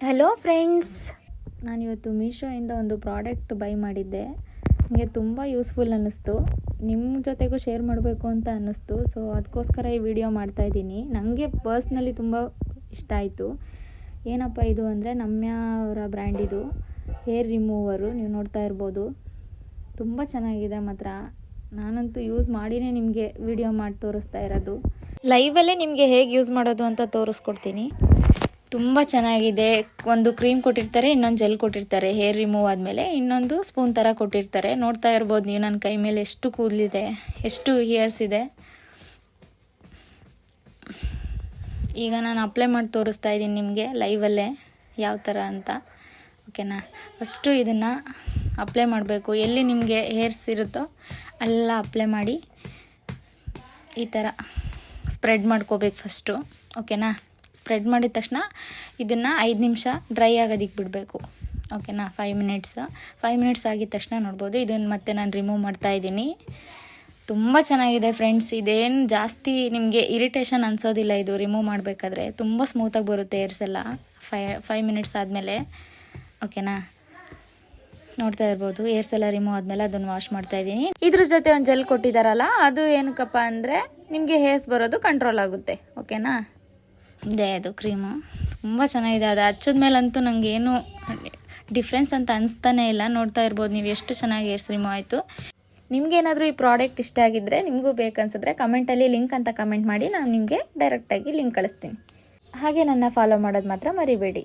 Hello friends, ನಾನಿವತ್ತು ಮೀಶೋಯಿಂದ ಒಂದು product by ಮಾಡಿದ್ದೆ. ನನಗೆ ತುಂಬ ಯೂಸ್ಫುಲ್ ಅನ್ನಿಸ್ತು, ನಿಮ್ಮ ಜೊತೆಗೂ ಶೇರ್ ಮಾಡಬೇಕು ಅಂತ ಅನ್ನಿಸ್ತು. ಸೊ ಅದಕ್ಕೋಸ್ಕರ ಈ ವಿಡಿಯೋ ಮಾಡ್ತಾಯಿದ್ದೀನಿ. ನನಗೆ ಪರ್ಸ್ನಲಿ ತುಂಬ ಇಷ್ಟ ಆಯಿತು. ಏನಪ್ಪ ಇದು ಅಂದರೆ ನಮ್ಯಾ ಅವರ ಬ್ರ್ಯಾಂಡ್ ಇದು ಹೇರ್ ರಿಮೂವರು. ನೀವು ನೋಡ್ತಾ ಇರ್ಬೋದು, ತುಂಬ ಚೆನ್ನಾಗಿದೆ ಮಾತ್ರ. ನಾನಂತೂ ಯೂಸ್ ಮಾಡಿನೇ ನಿಮಗೆ ವಿಡಿಯೋ ಮಾಡಿ ತೋರಿಸ್ತಾ ಇರೋದು. ಲೈವಲ್ಲೇ ನಿಮಗೆ ಹೇಗೆ ಯೂಸ್ ಮಾಡೋದು ಅಂತ ತೋರಿಸ್ಕೊಡ್ತೀನಿ. ತುಂಬ ಚೆನ್ನಾಗಿದೆ. ಒಂದು ಕ್ರೀಮ್ ಕೊಟ್ಟಿರ್ತಾರೆ, ಇನ್ನೊಂದು ಜೆಲ್ ಕೊಟ್ಟಿರ್ತಾರೆ ಹೇರ್ ರಿಮೂವ್ ಆದಮೇಲೆ, ಇನ್ನೊಂದು ಸ್ಪೂನ್ ಥರ ಕೊಟ್ಟಿರ್ತಾರೆ. ನೋಡ್ತಾ ಇರ್ಬೋದು ನೀವು ನನ್ನ ಕೈ ಮೇಲೆ ಎಷ್ಟು ಕೂದಲಿದೆ, ಎಷ್ಟು ಹೇರ್ಸ್ ಇದೆ. ಈಗ ನಾನು ಅಪ್ಲೈ ಮಾಡಿ ತೋರಿಸ್ತಾ ಇದ್ದೀನಿ ನಿಮಗೆ ಲೈವಲ್ಲೇ ಯಾವ ಥರ ಅಂತ. ಓಕೆನಾ? ಫಸ್ಟು ಇದನ್ನು ಅಪ್ಲೈ ಮಾಡಬೇಕು. ಎಲ್ಲಿ ನಿಮಗೆ ಹೇರ್ಸ್ ಇರುತ್ತೋ ಅಲ್ಲ ಅಪ್ಲೈ ಮಾಡಿ ಈ ಥರ ಸ್ಪ್ರೆಡ್ ಮಾಡ್ಕೋಬೇಕು ಫಸ್ಟು. ಓಕೆನಾ? ಸ್ಪ್ರೆಡ್ ಮಾಡಿದ ತಕ್ಷಣ ಇದನ್ನು 5 ನಿಮಿಷ ಡ್ರೈ ಆಗೋದಕ್ಕೆ ಬಿಡಬೇಕು. ಓಕೆನಾ? 5 ಮಿನಿಟ್ಸ್ ಆಗಿದ ತಕ್ಷಣ ನೋಡ್ಬೋದು ಇದನ್ನು ಮತ್ತೆ ನಾನು ರಿಮೂವ್ ಮಾಡ್ತಾಯಿದ್ದೀನಿ. ತುಂಬ ಚೆನ್ನಾಗಿದೆ ಫ್ರೆಂಡ್ಸ್. ಇದೇನು ಜಾಸ್ತಿ ನಿಮಗೆ ಇರಿಟೇಷನ್ ಅನಿಸೋದಿಲ್ಲ. ಇದು ರಿಮೂವ್ ಮಾಡಬೇಕಾದ್ರೆ ತುಂಬ ಸ್ಮೂತಾಗಿ ಬರುತ್ತೆ ಹೇರ್ಸ್ ಎಲ್ಲ 5 ಮಿನಿಟ್ಸ್ ಆದಮೇಲೆ. ಓಕೆನಾ? ನೋಡ್ತಾ ಇರ್ಬೋದು ಹೇರ್ಸ್ ಎಲ್ಲ ರಿಮೂವ್ ಆದಮೇಲೆ ಅದನ್ನು ವಾಶ್ ಮಾಡ್ತಾಯಿದ್ದೀನಿ. ಇದ್ರ ಜೊತೆ ಒಂದು ಜೆಲ್ ಕೊಟ್ಟಿದ್ದಾರಲ್ಲ, ಅದು ಏನಕ್ಕಪ್ಪ ಅಂದರೆ ನಿಮಗೆ ಹೇರ್ಸ್ ಬರೋದು ಕಂಟ್ರೋಲ್ ಆಗುತ್ತೆ. ಓಕೆನಾ? ಇದೇ ಅದು ಕ್ರೀಮು ತುಂಬ ಚೆನ್ನಾಗಿದೆ. ಅದು ಹಚ್ಚದ ಮೇಲಂತೂ ನನಗೆ ಏನು ಡಿಫ್ರೆನ್ಸ್ ಅಂತ ಅನಿಸ್ತಾನೇ ಇಲ್ಲ. ನೋಡ್ತಾ ಇರ್ಬೋದು ನೀವು ಎಷ್ಟು ಚೆನ್ನಾಗಿ ಹೇರ್ಸ್ ರಿಮೂವ್ ಆಯಿತು. ನಿಮಗೇನಾದರೂ ಈ ಪ್ರಾಡಕ್ಟ್ ಇಷ್ಟ ಆಗಿದ್ದರೆ, ನಿಮಗೂ ಬೇಕನ್ಸಿದ್ರೆ ಕಮೆಂಟಲ್ಲಿ ಲಿಂಕ್ ಅಂತ ಕಮೆಂಟ್ ಮಾಡಿ, ನಾನು ನಿಮಗೆ ಡೈರೆಕ್ಟಾಗಿ ಲಿಂಕ್ ಕಳಿಸ್ತೀನಿ. ಹಾಗೆ ನನ್ನ ಫಾಲೋ ಮಾಡೋದು ಮಾತ್ರ ಮರಿಬೇಡಿ.